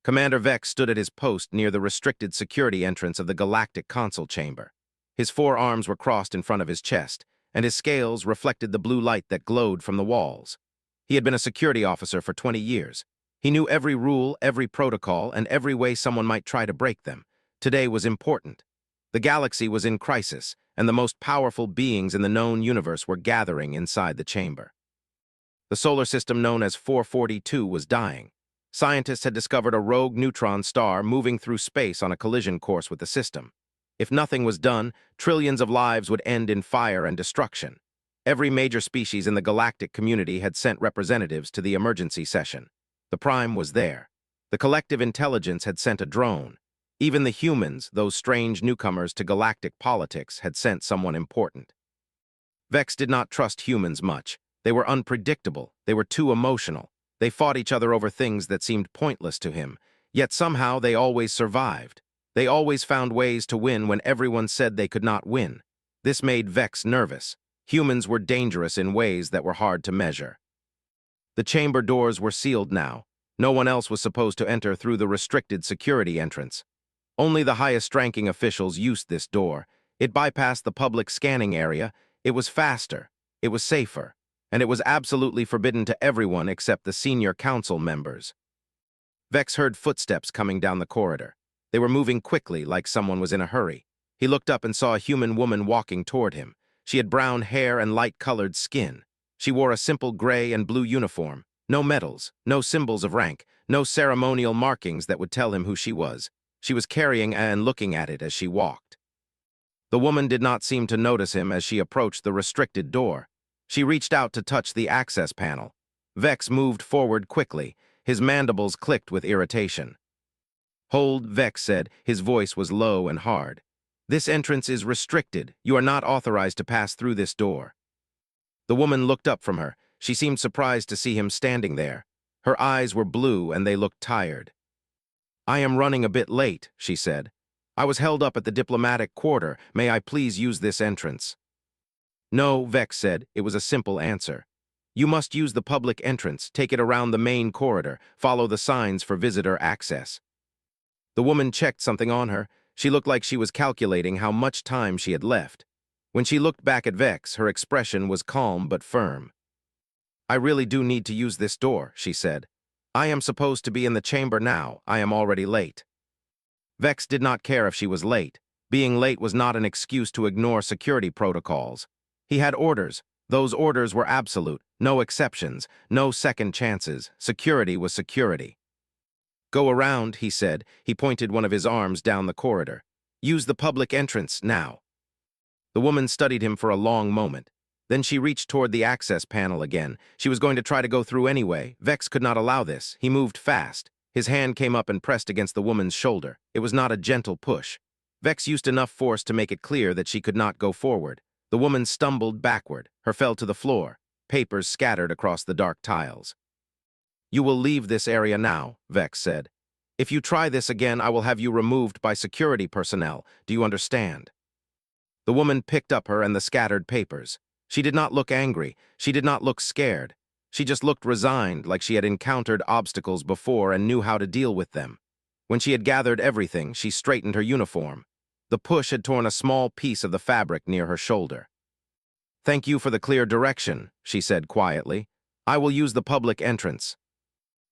Commander Vex stood at his post near the restricted security entrance of the Galactic Consul chamber. His forearms were crossed in front of his chest, and his scales reflected the blue light that glowed from the walls. He had been a security officer for 20 years. He knew every rule, every protocol, and every way someone might try to break them. Today was important. The galaxy was in crisis, and the most powerful beings in the known universe were gathering inside the chamber. The solar system known as 442 was dying. Scientists had discovered a rogue neutron star moving through space on a collision course with the system. If nothing was done, trillions of lives would end in fire and destruction. Every major species in the galactic community had sent representatives to the emergency session. The Prime was there. The collective intelligence had sent a drone. Even the humans, those strange newcomers to galactic politics, had sent someone important. Vex did not trust humans much. They were unpredictable. They were too emotional. They fought each other over things that seemed pointless to him. Yet somehow they always survived. They always found ways to win when everyone said they could not win. This made Vex nervous. Humans were dangerous in ways that were hard to measure. The chamber doors were sealed now. No one else was supposed to enter through the restricted security entrance. Only the highest-ranking officials used this door. It bypassed the public scanning area. It was faster. It was safer. And it was absolutely forbidden to everyone except the senior council members. Vex heard footsteps coming down the corridor. They were moving quickly, like someone was in a hurry. He looked up and saw a human woman walking toward him. She had brown hair and light-colored skin. She wore a simple gray and blue uniform. No medals, no symbols of rank, no ceremonial markings that would tell him who she was. She was carrying and looking at it as she walked. The woman did not seem to notice him as she approached the restricted door. She reached out to touch the access panel. Vex moved forward quickly. His mandibles clicked with irritation. "Hold," Vex said. His voice was low and hard. "This entrance is restricted. You are not authorized to pass through this door." The woman looked up from her. She seemed surprised to see him standing there. Her eyes were blue and they looked tired. "I am running a bit late," she said. "I was held up at the diplomatic quarter. May I please use this entrance?" "No," Vex said. It was a simple answer. "You must use the public entrance, take it around the main corridor, follow the signs for visitor access." The woman checked something on her. She looked like she was calculating how much time she had left. When she looked back at Vex, her expression was calm but firm. "I really do need to use this door," she said. "I am supposed to be in the chamber now. I am already late." Vex did not care if she was late. Being late was not an excuse to ignore security protocols. He had orders. Those orders were absolute. No exceptions, no second chances. Security was security. "Go around," he said. He pointed one of his arms down the corridor. "Use the public entrance, now." The woman studied him for a long moment. Then she reached toward the access panel again. She was going to try to go through anyway. Vex could not allow this. He moved fast. His hand came up and pressed against the woman's shoulder. It was not a gentle push. Vex used enough force to make it clear that she could not go forward. The woman stumbled backward. Her fell to the floor. Papers scattered across the dark tiles. "You will leave this area now," Vex said. "If you try this again, I will have you removed by security personnel. Do you understand?" The woman picked up her and the scattered papers. She did not look angry. She did not look scared. She just looked resigned, like she had encountered obstacles before and knew how to deal with them. When she had gathered everything, she straightened her uniform. The push had torn a small piece of the fabric near her shoulder. "Thank you for the clear direction," she said quietly. "I will use the public entrance."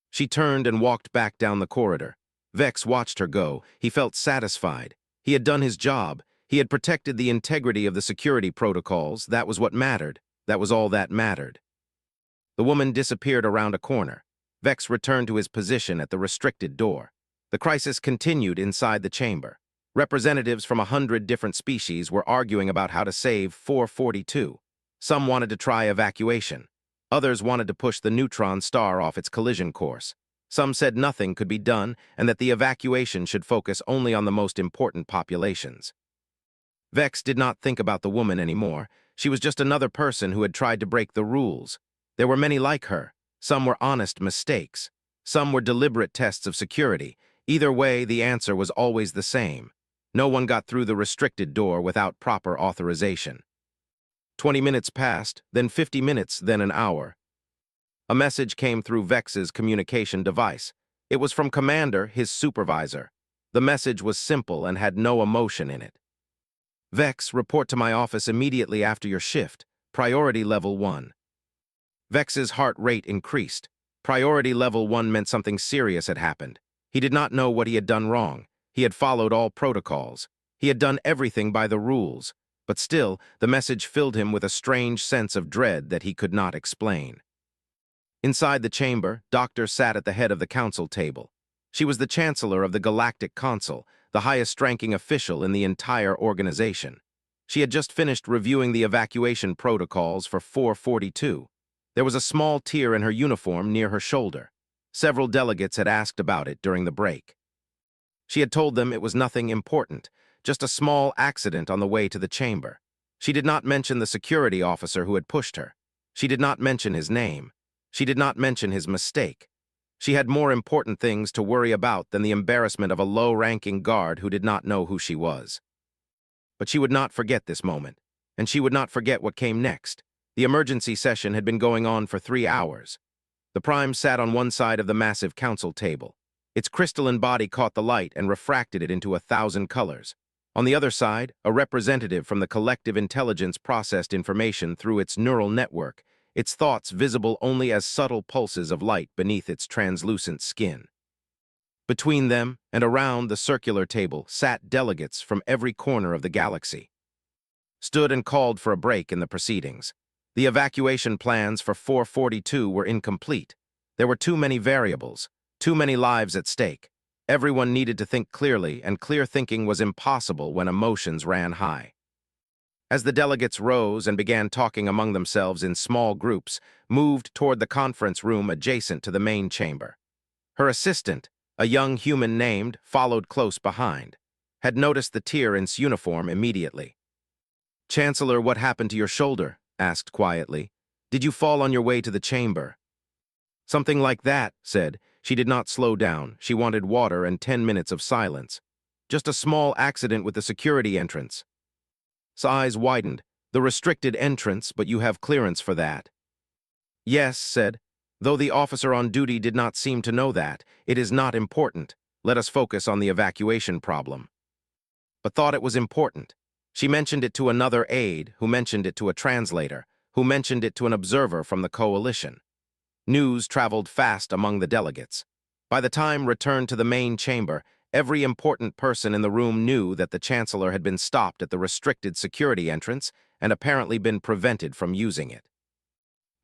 She turned and walked back down the corridor. Vex watched her go. He felt satisfied. He had done his job. He had protected the integrity of the security protocols. That was what mattered. That was all that mattered. The woman disappeared around a corner. Vex returned to his position at the restricted door. The crisis continued inside the chamber. Representatives from 100 different species were arguing about how to save 442. Some wanted to try evacuation. Others wanted to push the neutron star off its collision course. Some said nothing could be done and that the evacuation should focus only on the most important populations. Vex did not think about the woman anymore. She was just another person who had tried to break the rules. There were many like her. Some were honest mistakes. Some were deliberate tests of security. Either way, the answer was always the same. No one got through the restricted door without proper authorization. 20 minutes passed, then 50 minutes, then an hour. A message came through Vex's communication device. It was from Commander, his supervisor. The message was simple and had no emotion in it. Vex, report to my office immediately after your shift. Priority level 1. Vex's heart rate increased. Priority level 1 meant something serious had happened. He did not know what he had done wrong. He had followed all protocols. He had done everything by the rules. But still, the message filled him with a strange sense of dread that he could not explain. Inside the chamber, Doctor sat at the head of the council table. She was the Chancellor of the Galactic Consul, the highest-ranking official in the entire organization. She had just finished reviewing the evacuation protocols for 442. There was a small tear in her uniform near her shoulder. Several delegates had asked about it during the break. She had told them it was nothing important, just a small accident on the way to the chamber. She did not mention the security officer who had pushed her. She did not mention his name. She did not mention his mistake. She had more important things to worry about than the embarrassment of a low-ranking guard who did not know who she was. But she would not forget this moment, and she would not forget what came next. The emergency session had been going on for 3 hours. The Prime sat on one side of the massive council table. Its crystalline body caught the light and refracted it into 1,000 colors. On the other side, a representative from the collective intelligence processed information through its neural network, its thoughts visible only as subtle pulses of light beneath its translucent skin. Between them and around the circular table sat delegates from every corner of the galaxy. Stood and called for a break in the proceedings. The evacuation plans for 442 were incomplete. There were too many variables, too many lives at stake. Everyone needed to think clearly, and clear thinking was impossible when emotions ran high. As the delegates rose and began talking among themselves in small groups, moved toward the conference room adjacent to the main chamber. Her assistant, a young human named, followed close behind, had noticed the tear in its uniform immediately. "Chancellor, what happened to your shoulder?" asked quietly. "Did you fall on your way to the chamber?" "Something like that," said. She did not slow down. She wanted water and 10 minutes of silence. "Just a small accident with the security entrance." His eyes widened. "The restricted entrance, but you have clearance for that." "Yes," said, "though the officer on duty did not seem to know that. It is not important. Let us focus on the evacuation problem." But thought it was important. She mentioned it to another aide, who mentioned it to a translator, who mentioned it to an observer from the coalition. News traveled fast among the delegates. By the time returned to the main chamber, every important person in the room knew that the Chancellor had been stopped at the restricted security entrance and apparently been prevented from using it.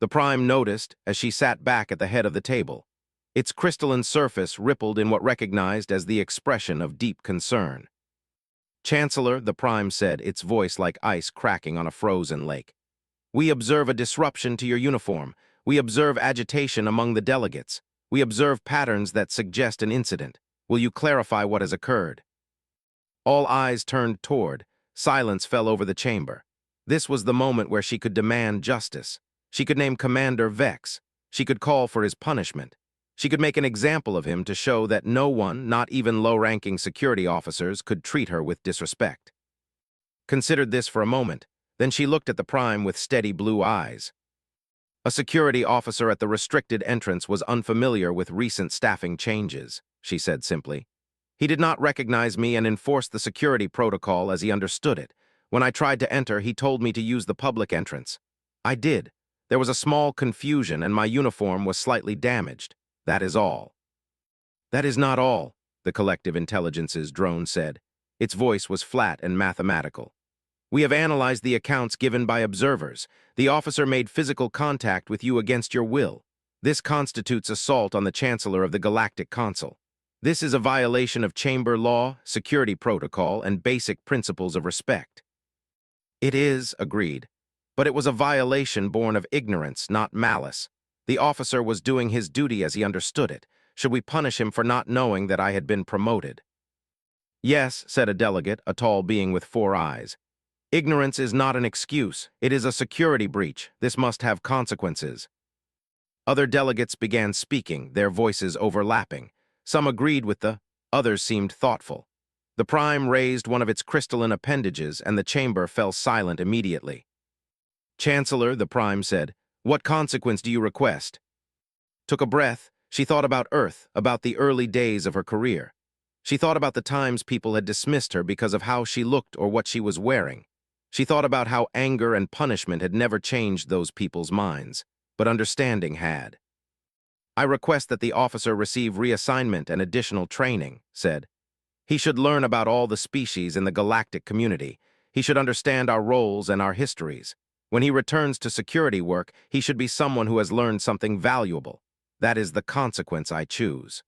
The Prime noticed as she sat back at the head of the table. Its crystalline surface rippled in what recognized as the expression of deep concern. "Chancellor," the Prime said, its voice like ice cracking on a frozen lake. "We observe a disruption to your uniform. We observe agitation among the delegates. We observe patterns that suggest an incident. Will you clarify what has occurred?" All eyes turned toward. Silence fell over the chamber. This was the moment where she could demand justice. She could name Commander Vex. She could call for his punishment. She could make an example of him to show that no one, not even low-ranking security officers, could treat her with disrespect. Considered this for a moment, then she looked at the Prime with steady blue eyes. "A security officer at the restricted entrance was unfamiliar with recent staffing changes," she said simply. "He did not recognize me and enforced the security protocol as he understood it. When I tried to enter, he told me to use the public entrance. I did. There was a small confusion and my uniform was slightly damaged. That is all." "That is not all," the Collective Intelligence's drone said. Its voice was flat and mathematical. "We have analyzed the accounts given by observers. The officer made physical contact with you against your will. This constitutes assault on the Chancellor of the Galactic Consul. This is a violation of chamber law, security protocol, and basic principles of respect." "It is," agreed. "But it was a violation born of ignorance, not malice. The officer was doing his duty as he understood it. Should we punish him for not knowing that I had been promoted?" "Yes," said a delegate, a tall being with 4 eyes. "Ignorance is not an excuse. It is a security breach. This must have consequences." Other delegates began speaking, their voices overlapping. Some agreed with others seemed thoughtful. The Prime raised one of its crystalline appendages, and the chamber fell silent immediately. "Chancellor," the Prime said, "what consequence do you request?" Took a breath. She thought about Earth, about the early days of her career. She thought about the times people had dismissed her because of how she looked or what she was wearing. She thought about how anger and punishment had never changed those people's minds, but understanding had. "I request that the officer receive reassignment and additional training," said. "He should learn about all the species in the galactic community. He should understand our roles and our histories. When he returns to security work, he should be someone who has learned something valuable. That is the consequence I choose."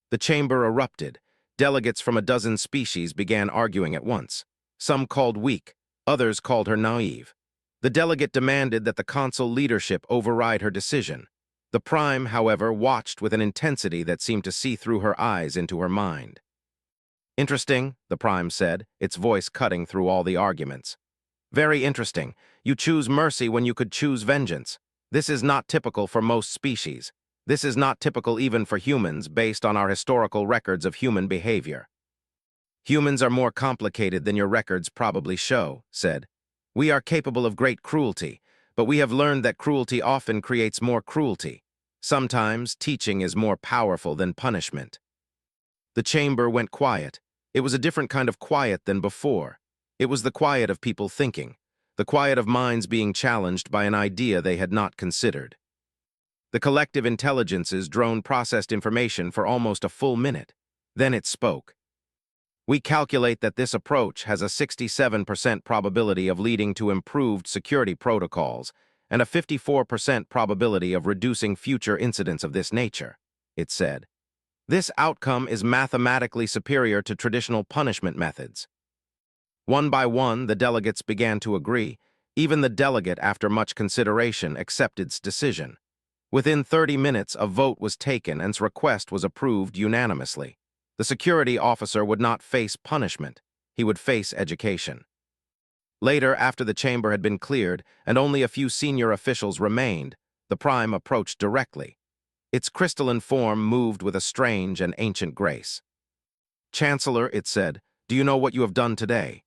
The chamber erupted. Delegates from a dozen species began arguing at once. Some called weak, others called her naive. The delegate demanded that the consul leadership override her decision. The Prime, however, watched with an intensity that seemed to see through her eyes into her mind. "Interesting," the Prime said, its voice cutting through all the arguments. "Very interesting. You choose mercy when you could choose vengeance. This is not typical for most species. This is not typical even for humans based on our historical records of human behavior." "Humans are more complicated than your records probably show," said. "We are capable of great cruelty, but we have learned that cruelty often creates more cruelty. Sometimes teaching is more powerful than punishment." The chamber went quiet. It was a different kind of quiet than before. It was the quiet of people thinking, the quiet of minds being challenged by an idea they had not considered. The collective intelligence's drone processed information for almost a full minute. Then it spoke. "We calculate that this approach has a 67% probability of leading to improved security protocols and a 54% probability of reducing future incidents of this nature," it said. "This outcome is mathematically superior to traditional punishment methods." One by one, the delegates began to agree. Even the delegate, after much consideration, accepted its decision. Within 30 minutes, a vote was taken and its request was approved unanimously. The security officer would not face punishment. He would face education. Later, after the chamber had been cleared and only a few senior officials remained, the Prime approached directly. Its crystalline form moved with a strange and ancient grace. "Chancellor," it said, "do you know what you have done today?"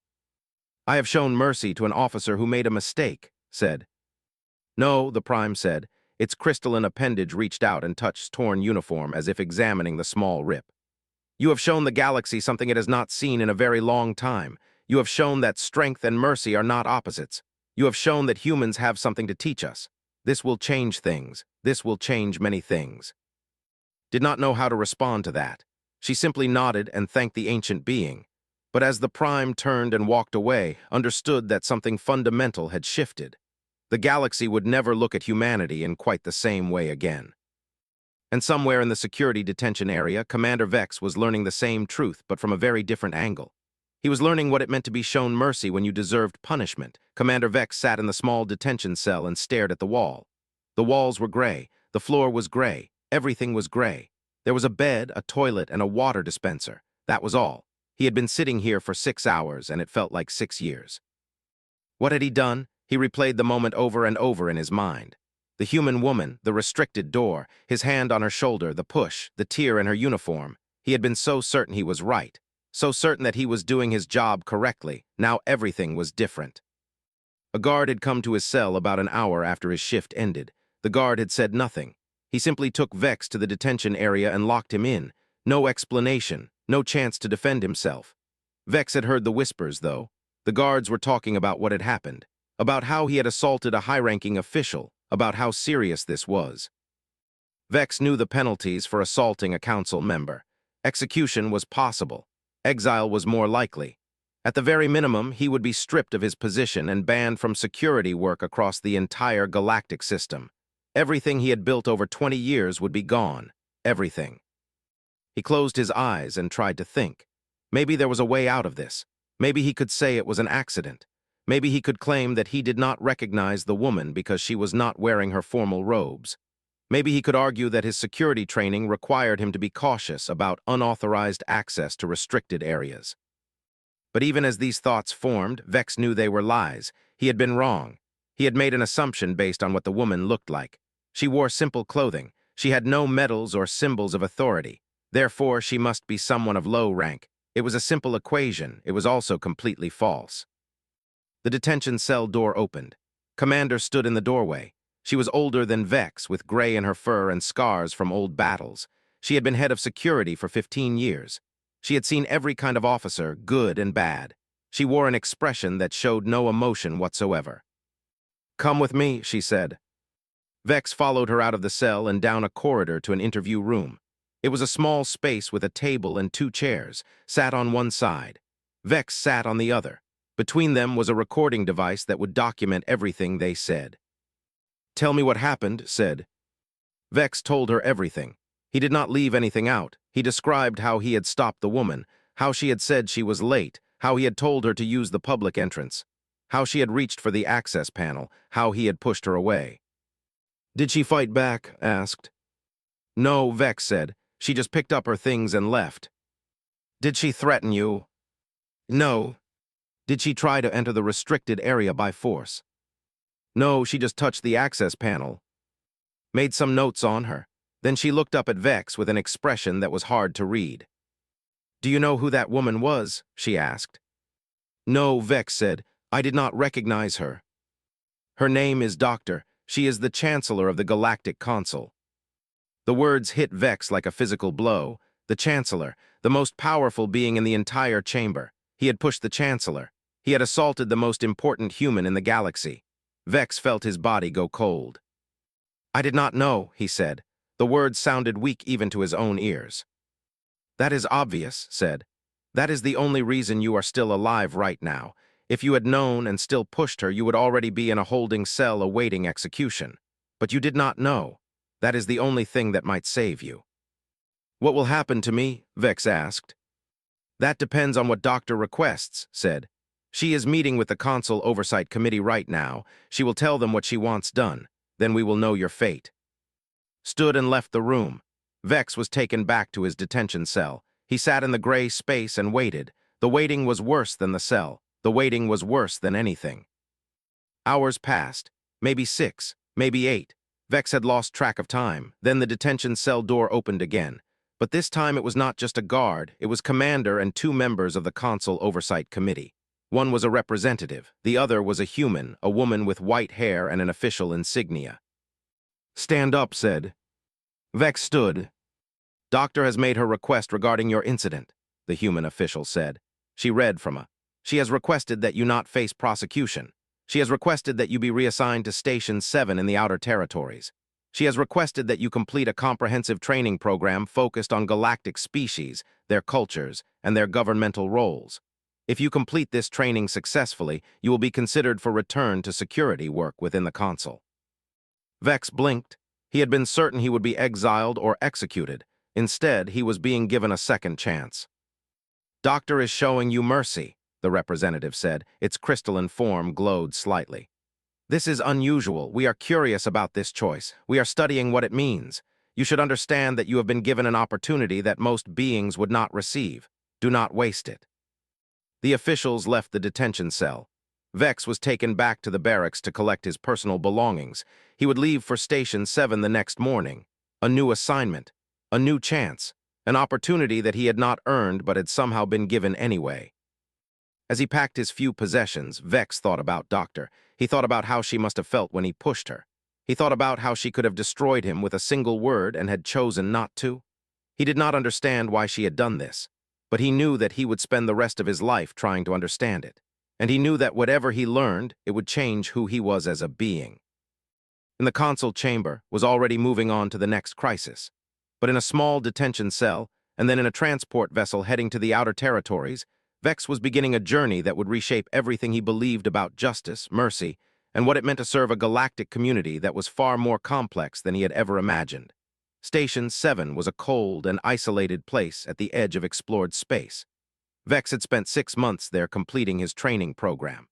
"I have shown mercy to an officer who made a mistake," said. "No," the Prime said. Its crystalline appendage reached out and touched torn uniform as if examining the small rip. "You have shown the galaxy something it has not seen in a very long time. You have shown that strength and mercy are not opposites. You have shown that humans have something to teach us. This will change things. This will change many things." Did not know how to respond to that. She simply nodded and thanked the ancient being. But as the Prime turned and walked away, understood that something fundamental had shifted. The galaxy would never look at humanity in quite the same way again. And somewhere in the security detention area, Commander Vex was learning the same truth, but from a very different angle. He was learning what it meant to be shown mercy when you deserved punishment. Commander Vex sat in the small detention cell and stared at the wall. The walls were gray, the floor was gray, everything was gray. There was a bed, a toilet, and a water dispenser. That was all. He had been sitting here for 6 hours, and it felt like 6 years. What had he done? He replayed the moment over and over in his mind. The human woman, the restricted door, his hand on her shoulder, the push, the tear in her uniform. He had been so certain he was right, so certain that he was doing his job correctly. Now everything was different. A guard had come to his cell about an hour after his shift ended. The guard had said nothing. He simply took Vex to the detention area and locked him in. No explanation, no chance to defend himself. Vex had heard the whispers, though. The guards were talking about what had happened, about how he had assaulted a high-ranking official, about how serious this was. Vex knew the penalties for assaulting a council member. Execution was possible. Exile was more likely. At the very minimum, he would be stripped of his position and banned from security work across the entire galactic system. Everything he had built over 20 years would be gone. Everything. He closed his eyes and tried to think. Maybe there was a way out of this. Maybe he could say it was an accident. Maybe he could claim that he did not recognize the woman because she was not wearing her formal robes. Maybe he could argue that his security training required him to be cautious about unauthorized access to restricted areas. But even as these thoughts formed, Vex knew they were lies. He had been wrong. He had made an assumption based on what the woman looked like. She wore simple clothing. She had no medals or symbols of authority. Therefore, she must be someone of low rank. It was a simple equation. It was also completely false. The detention cell door opened. Commander stood in the doorway. She was older than Vex, with gray in her fur and scars from old battles. She had been head of security for 15 years. She had seen every kind of officer, good and bad. She wore an expression that showed no emotion whatsoever. "Come with me," she said. Vex followed her out of the cell and down a corridor to an interview room. It was a small space with a table and 2 chairs, sat on one side. Vex sat on the other. Between them was a recording device that would document everything they said. "Tell me what happened," said. Vex told her everything. He did not leave anything out. He described how he had stopped the woman, how she had said she was late, how he had told her to use the public entrance, how she had reached for the access panel, how he had pushed her away. "Did she fight back?" asked. "No," Vex said. "She just picked up her things and left." "Did she threaten you?" "No." "Did she try to enter the restricted area by force?" "No, she just touched the access panel." Made some notes on her. Then she looked up at Vex with an expression that was hard to read. "Do you know who that woman was?" she asked. "No," Vex said. "I did not recognize her." "Her name is Doctor. She is the Chancellor of the Galactic Consul." The words hit Vex like a physical blow. The Chancellor, the most powerful being in the entire chamber. He had pushed the Chancellor. He had assaulted the most important human in the galaxy. Vex felt his body go cold. "I did not know," he said. The words sounded weak even to his own ears. "That is obvious," said. "That is the only reason you are still alive right now. If you had known and still pushed her, you would already be in a holding cell awaiting execution. But you did not know. That is the only thing that might save you." "What will happen to me?" Vex asked. "That depends on what Doctor requests," said. "She is meeting with the Consul Oversight Committee right now. She will tell them what she wants done. Then we will know your fate." Stood and left the room. Vex was taken back to his detention cell. He sat in the gray space and waited. The waiting was worse than the cell. The waiting was worse than anything. Hours passed. Maybe 6, maybe 8. Vex had lost track of time. Then the detention cell door opened again. But this time it was not just a guard. It was Commander and 2 members of the Consul Oversight Committee. One was a representative. The other was a human, a woman with white hair and an official insignia. "Stand up," said. Vex stood. "Doctor has made her request regarding your incident," the human official said. She read from a. "She has requested that you not face prosecution. She has requested that you be reassigned to Station 7 in the Outer Territories. She has requested that you complete a comprehensive training program focused on galactic species, their cultures, and their governmental roles. If you complete this training successfully, you will be considered for return to security work within the Consul." Vex blinked. He had been certain he would be exiled or executed. Instead, he was being given a second chance. "Doctor is showing you mercy," the representative said. Its crystalline form glowed slightly. "This is unusual. We are curious about this choice. We are studying what it means. You should understand that you have been given an opportunity that most beings would not receive. Do not waste it." The officials left the detention cell. Vex was taken back to the barracks to collect his personal belongings. He would leave for Station 7 the next morning. A new assignment, a new chance, an opportunity that he had not earned but had somehow been given anyway. As he packed his few possessions, Vex thought about Doctor. He thought about how she must have felt when he pushed her. He thought about how she could have destroyed him with a single word and had chosen not to. He did not understand why she had done this, but he knew that he would spend the rest of his life trying to understand it. And he knew that whatever he learned, it would change who he was as a being. In the consul chamber, was already moving on to the next crisis. But in a small detention cell, and then in a transport vessel heading to the outer territories, Vex was beginning a journey that would reshape everything he believed about justice, mercy, and what it meant to serve a galactic community that was far more complex than he had ever imagined. Station 7 was a cold and isolated place at the edge of explored space. Vex had spent 6 months there completing his training program.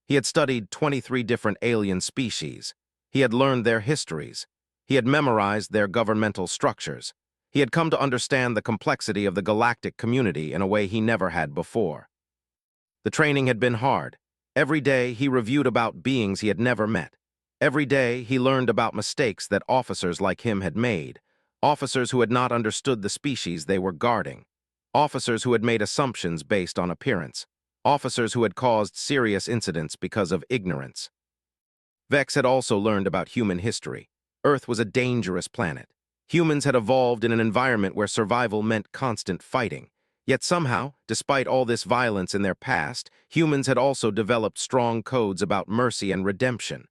He had studied 23 different alien species. He had learned their histories. He had memorized their governmental structures. He had come to understand the complexity of the galactic community in a way he never had before. The training had been hard. Every day he reviewed about beings he had never met. Every day he learned about mistakes that officers like him had made, officers who had not understood the species they were guarding, officers who had made assumptions based on appearance, officers who had caused serious incidents because of ignorance. Vex had also learned about human history. Earth was a dangerous planet. Humans had evolved in an environment where survival meant constant fighting. Yet somehow, despite all this violence in their past, humans had also developed strong codes about mercy and redemption.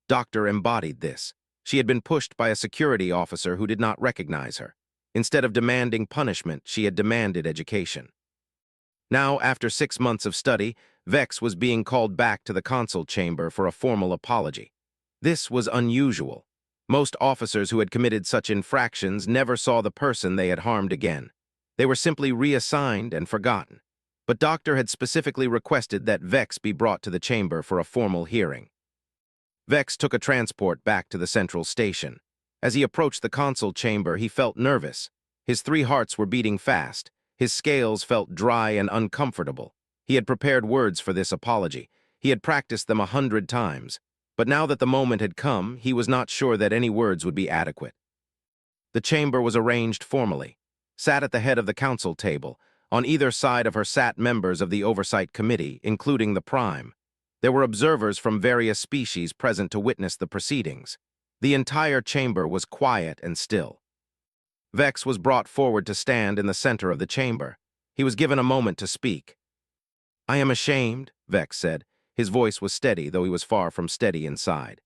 Doctor embodied this. She had been pushed by a security officer who did not recognize her. Instead of demanding punishment, she had demanded education. Now, after 6 months of study, Vex was being called back to the consul chamber for a formal apology. This was unusual. Most officers who had committed such infractions never saw the person they had harmed again. They were simply reassigned and forgotten. But Doctor had specifically requested that Vex be brought to the chamber for a formal hearing. Vex took a transport back to the central station. As he approached the consul chamber, he felt nervous. His 3 hearts were beating fast. His scales felt dry and uncomfortable. He had prepared words for this apology. He had practiced them 100 times. But now that the moment had come, he was not sure that any words would be adequate. The chamber was arranged formally. Sat at the head of the council table. On either side of her sat members of the Oversight Committee, including the Prime. There were observers from various species present to witness the proceedings. The entire chamber was quiet and still. Vex was brought forward to stand in the center of the chamber. He was given a moment to speak. "I am ashamed," Vex said. His voice was steady, though he was far from steady inside.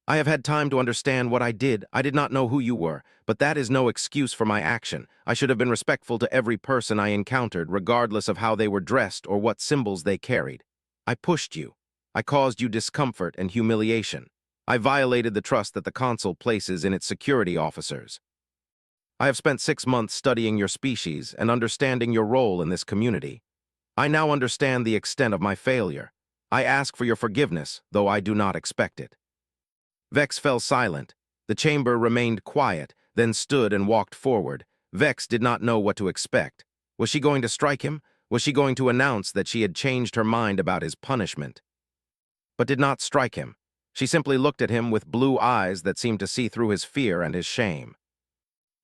"I have had time to understand what I did. I did not know who you were, but that is no excuse for my action. I should have been respectful to every person I encountered, regardless of how they were dressed or what symbols they carried. I pushed you. I caused you discomfort and humiliation. I violated the trust that the consul places in its security officers. I have spent 6 months studying your species and understanding your role in this community. I now understand the extent of my failure. I ask for your forgiveness, though I do not expect it." Vex fell silent. The chamber remained quiet, then stood and walked forward. Vex did not know what to expect. Was she going to strike him? Was she going to announce that she had changed her mind about his punishment? But did not strike him. She simply looked at him with blue eyes that seemed to see through his fear and his shame.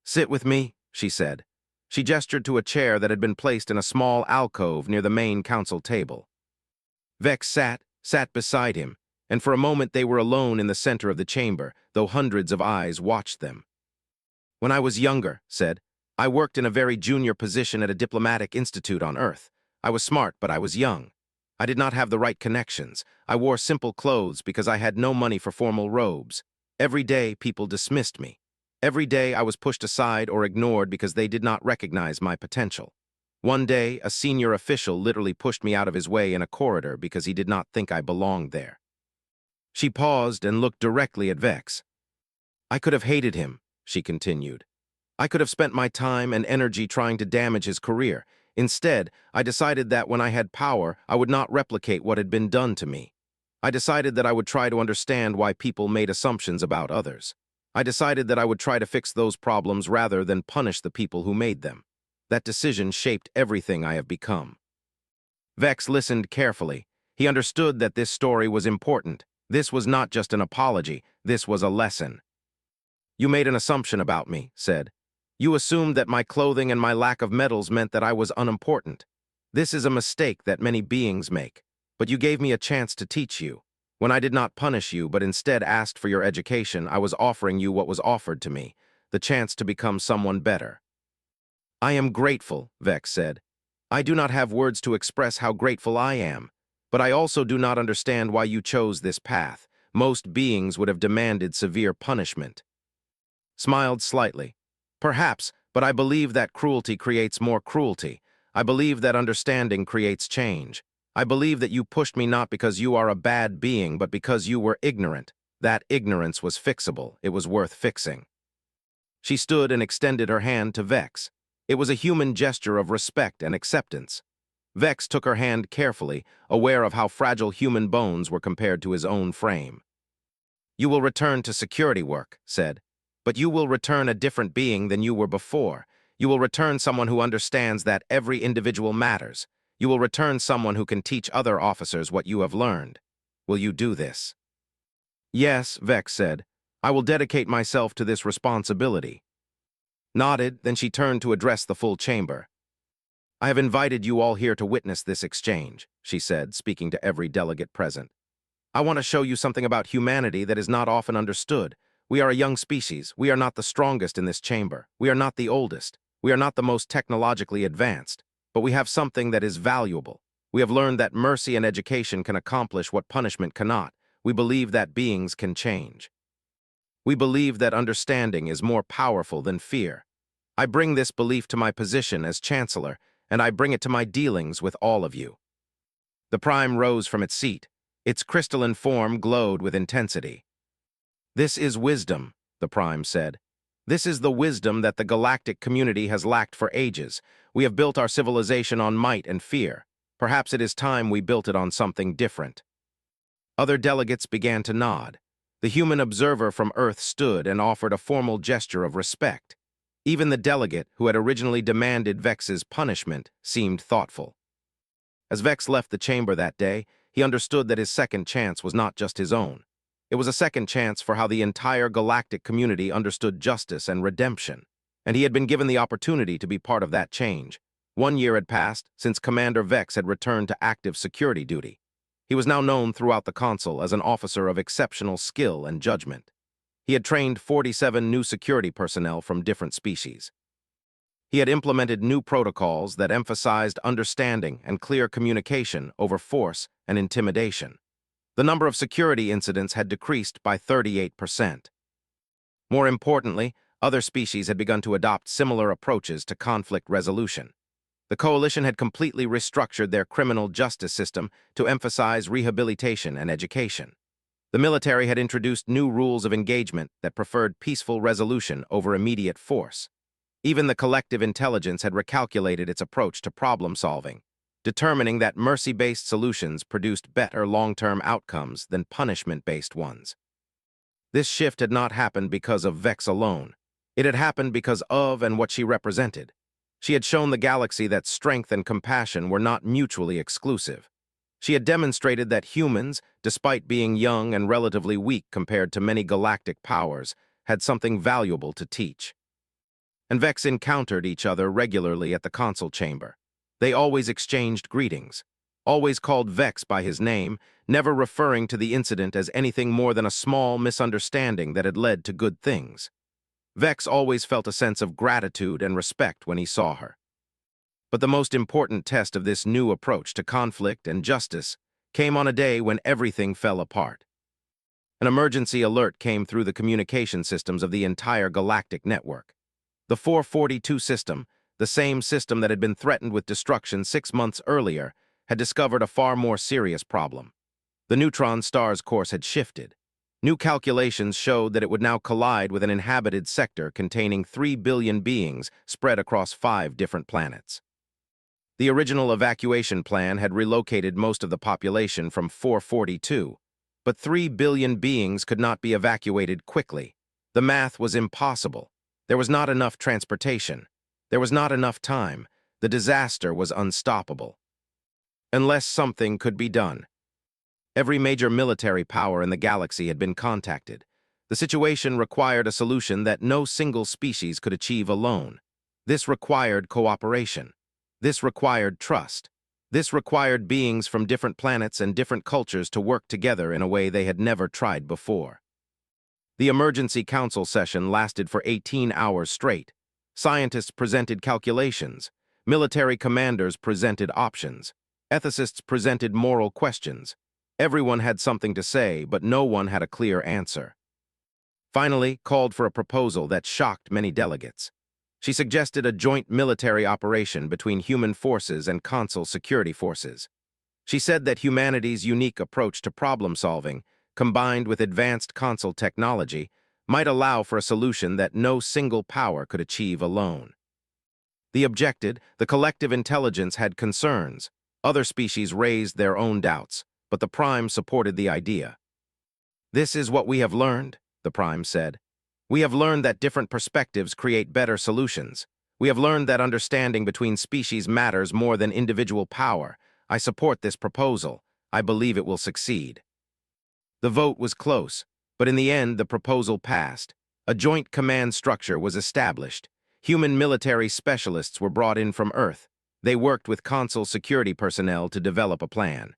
"Sit with me," she said. She gestured to a chair that had been placed in a small alcove near the main council table. Vex sat beside him, and for a moment they were alone in the center of the chamber, though hundreds of eyes watched them. "When I was younger," said, "I worked in a very junior position at a diplomatic institute on Earth. I was smart, but I was young. I did not have the right connections. I wore simple clothes because I had no money for formal robes. Every day, people dismissed me. Every day, I was pushed aside or ignored because they did not recognize my potential. One day, a senior official literally pushed me out of his way in a corridor because he did not think I belonged there." She paused and looked directly at Vex. "I could have hated him," she continued. "I could have spent my time and energy trying to damage his career. Instead, I decided that when I had power, I would not replicate what had been done to me. I decided that I would try to understand why people made assumptions about others. I decided that I would try to fix those problems rather than punish the people who made them. That decision shaped everything I have become." Vex listened carefully. He understood that this story was important. This was not just an apology, this was a lesson. "You made an assumption about me," said. "You assumed that my clothing and my lack of medals meant that I was unimportant. This is a mistake that many beings make, but you gave me a chance to teach you. When I did not punish you, but instead asked for your education, I was offering you what was offered to me, the chance to become someone better." "I am grateful," Vex said. "I do not have words to express how grateful I am, but I also do not understand why you chose this path. Most beings would have demanded severe punishment." Smiled slightly. "Perhaps, but I believe that cruelty creates more cruelty. I believe that understanding creates change. I believe that you pushed me not because you are a bad being, but because you were ignorant. That ignorance was fixable. It was worth fixing." She stood and extended her hand to Vex. It was a human gesture of respect and acceptance. Vex took her hand carefully, aware of how fragile human bones were compared to his own frame. "You will return to security work," said. "But you will return a different being than you were before. You will return someone who understands that every individual matters. You will return someone who can teach other officers what you have learned. Will you do this?" "Yes," Vex said. "I will dedicate myself to this responsibility." Nodded, then she turned to address the full chamber. "I have invited you all here to witness this exchange," she said, speaking to every delegate present. I want to show you something about humanity that is not often understood. We are a young species. We are not the strongest in this chamber. We are not the oldest. We are not the most technologically advanced. But we have something that is valuable. We have learned that mercy and education can accomplish what punishment cannot. We believe that beings can change. We believe that understanding is more powerful than fear. I bring this belief to my position as Chancellor, and I bring it to my dealings with all of you. The Prime rose from its seat. Its crystalline form glowed with intensity. This is wisdom, the Prime said. This is the wisdom that the galactic community has lacked for ages. We have built our civilization on might and fear. Perhaps it is time we built it on something different. Other delegates began to nod. The human observer from Earth stood and offered a formal gesture of respect. Even the delegate who had originally demanded Vex's punishment seemed thoughtful. As Vex left the chamber that day, he understood that his second chance was not just his own. It was a second chance for how the entire galactic community understood justice and redemption, and he had been given the opportunity to be part of that change. 1 year had passed since Commander Vex had returned to active security duty. He was now known throughout the Consul as an officer of exceptional skill and judgment. He had trained 47 new security personnel from different species. He had implemented new protocols that emphasized understanding and clear communication over force and intimidation. The number of security incidents had decreased by 38%. More importantly, other species had begun to adopt similar approaches to conflict resolution. The Coalition had completely restructured their criminal justice system to emphasize rehabilitation and education. The military had introduced new rules of engagement that preferred peaceful resolution over immediate force. Even the collective intelligence had recalculated its approach to problem-solving, determining that mercy-based solutions produced better long-term outcomes than punishment-based ones. This shift had not happened because of Vex alone. It had happened because of and what she represented. She had shown the galaxy that strength and compassion were not mutually exclusive. She had demonstrated that humans, despite being young and relatively weak compared to many galactic powers, had something valuable to teach. And Vex encountered each other regularly at the Consul chamber. They always exchanged greetings, always called Vex by his name, never referring to the incident as anything more than a small misunderstanding that had led to good things. Vex always felt a sense of gratitude and respect when he saw her. But the most important test of this new approach to conflict and justice came on a day when everything fell apart. An emergency alert came through the communication systems of the entire galactic network. The 442 system, the same system that had been threatened with destruction 6 months earlier, had discovered a far more serious problem. The neutron star's course had shifted. New calculations showed that it would now collide with an inhabited sector containing 3 billion beings spread across 5 different planets. The original evacuation plan had relocated most of the population from 442, but 3 billion beings could not be evacuated quickly. The math was impossible. There was not enough transportation. There was not enough time. The disaster was unstoppable. Unless something could be done. Every major military power in the galaxy had been contacted. The situation required a solution that no single species could achieve alone. This required cooperation. This required trust. This required beings from different planets and different cultures to work together in a way they had never tried before. The emergency council session lasted for 18 hours straight. Scientists presented calculations. Military commanders presented options. Ethicists presented moral questions. Everyone had something to say, but no one had a clear answer. Finally, called for a proposal that shocked many delegates. She suggested a joint military operation between human forces and Consul security forces. She said that humanity's unique approach to problem-solving, combined with advanced Consul technology, might allow for a solution that no single power could achieve alone. The objected, the collective intelligence had concerns. Other species raised their own doubts, but the Prime supported the idea. "This is what we have learned," the Prime said. "We have learned that different perspectives create better solutions. We have learned that understanding between species matters more than individual power. I support this proposal. I believe it will succeed." The vote was close, but in the end the proposal passed. A joint command structure was established. Human military specialists were brought in from Earth. They worked with Consul security personnel to develop a plan.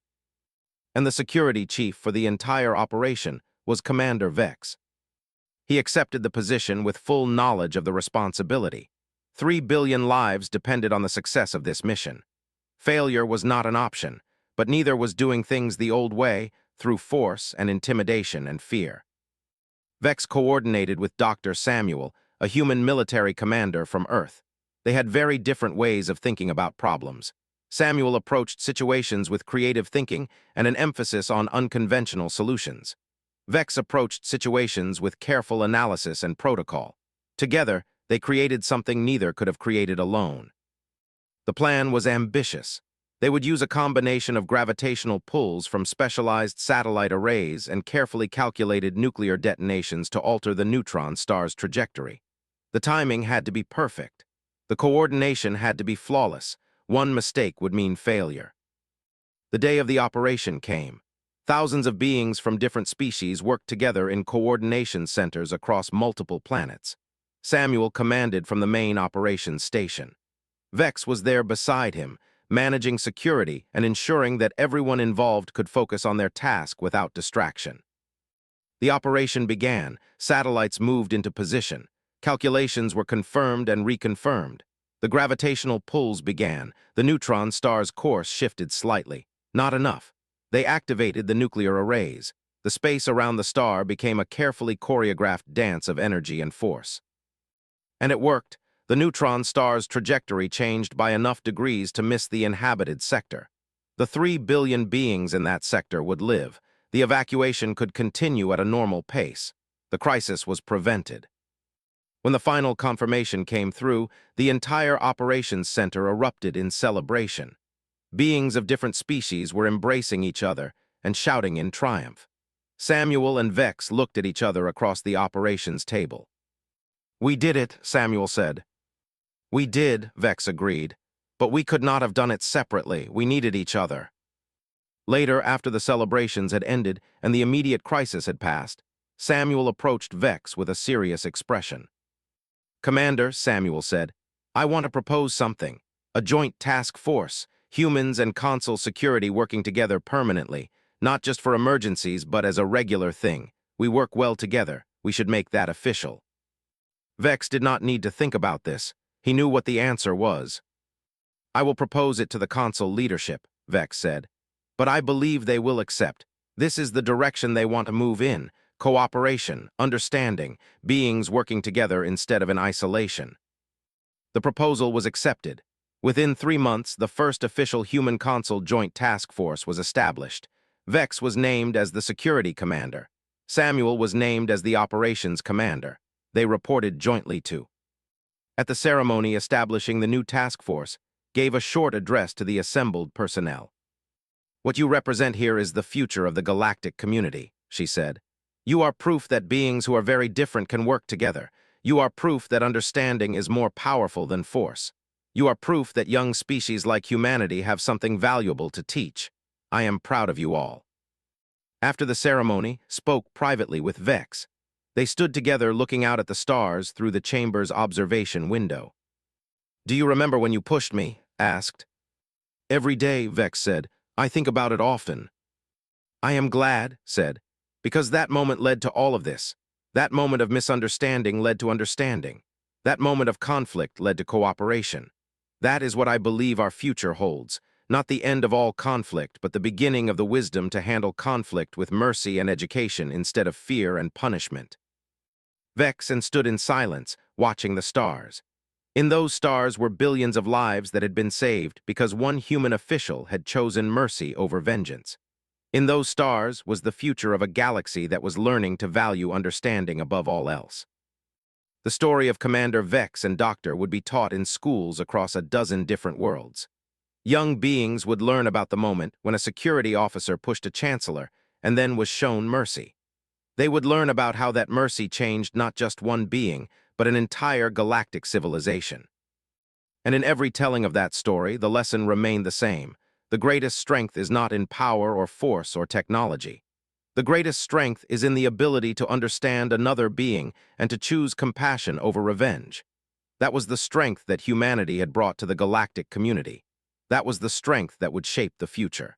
and the security chief for the entire operation was Commander Vex. He accepted the position with full knowledge of the responsibility. 3 billion lives depended on the success of this mission. Failure was not an option, but neither was doing things the old way, through force and intimidation and fear. Vex coordinated with Dr. Samuel, a human military commander from Earth. They had very different ways of thinking about problems. Samuel approached situations with creative thinking and an emphasis on unconventional solutions. Vex approached situations with careful analysis and protocol. Together, they created something neither could have created alone. The plan was ambitious. They would use a combination of gravitational pulls from specialized satellite arrays and carefully calculated nuclear detonations to alter the neutron star's trajectory. The timing had to be perfect. The coordination had to be flawless. One mistake would mean failure. The day of the operation came. Thousands of beings from different species worked together in coordination centers across multiple planets. Samuel commanded from the main operations station. Vex was there beside him, managing security and ensuring that everyone involved could focus on their task without distraction. The operation began. Satellites moved into position. Calculations were confirmed and reconfirmed. The gravitational pulls began. The neutron star's course shifted slightly. Not enough. They activated the nuclear arrays. The space around the star became a carefully choreographed dance of energy and force. And it worked. The neutron star's trajectory changed by enough degrees to miss the inhabited sector. The 3 billion beings in that sector would live. The evacuation could continue at a normal pace. The crisis was prevented. When the final confirmation came through, the entire operations center erupted in celebration. Beings of different species were embracing each other and shouting in triumph. Samuel and Vex looked at each other across the operations table. "We did it," Samuel said. "We did," Vex agreed, "but we could not have done it separately. We needed each other." Later, after the celebrations had ended and the immediate crisis had passed, Samuel approached Vex with a serious expression. "Commander," Samuel said, "I want to propose something. A joint task force, humans and consul security working together permanently, not just for emergencies but as a regular thing. We work well together. We should make that official." Vex did not need to think about this. He knew what the answer was. "I will propose it to the consul leadership," Vex said. "But I believe they will accept. This is the direction they want to move in. Cooperation, understanding, beings working together instead of in isolation." The proposal was accepted. Within 3 months, the first official human consul joint task force was established. Vex was named as the security commander. Samuel was named as the operations commander. They reported jointly to. At the ceremony establishing the new task force, gave a short address to the assembled personnel. "What you represent here is the future of the galactic community," she said. "You are proof that beings who are very different can work together. You are proof that understanding is more powerful than force. You are proof that young species like humanity have something valuable to teach. I am proud of you all." After the ceremony, spoke privately with Vex. They stood together looking out at the stars through the chamber's observation window. "Do you remember when you pushed me?" asked. "Every day," Vex said. "I think about it often." "I am glad," said, "because that moment led to all of this. That moment of misunderstanding led to understanding. That moment of conflict led to cooperation. That is what I believe our future holds. Not the end of all conflict, but the beginning of the wisdom to handle conflict with mercy and education instead of fear and punishment." Vex stood in silence, watching the stars. In those stars were billions of lives that had been saved because one human official had chosen mercy over vengeance. In those stars was the future of a galaxy that was learning to value understanding above all else. The story of Commander Vex and Doctor would be taught in schools across a dozen different worlds. Young beings would learn about the moment when a security officer pushed a chancellor and then was shown mercy. They would learn about how that mercy changed not just one being, but an entire galactic civilization. And in every telling of that story, the lesson remained the same. The greatest strength is not in power or force or technology. The greatest strength is in the ability to understand another being and to choose compassion over revenge. That was the strength that humanity had brought to the galactic community. That was the strength that would shape the future.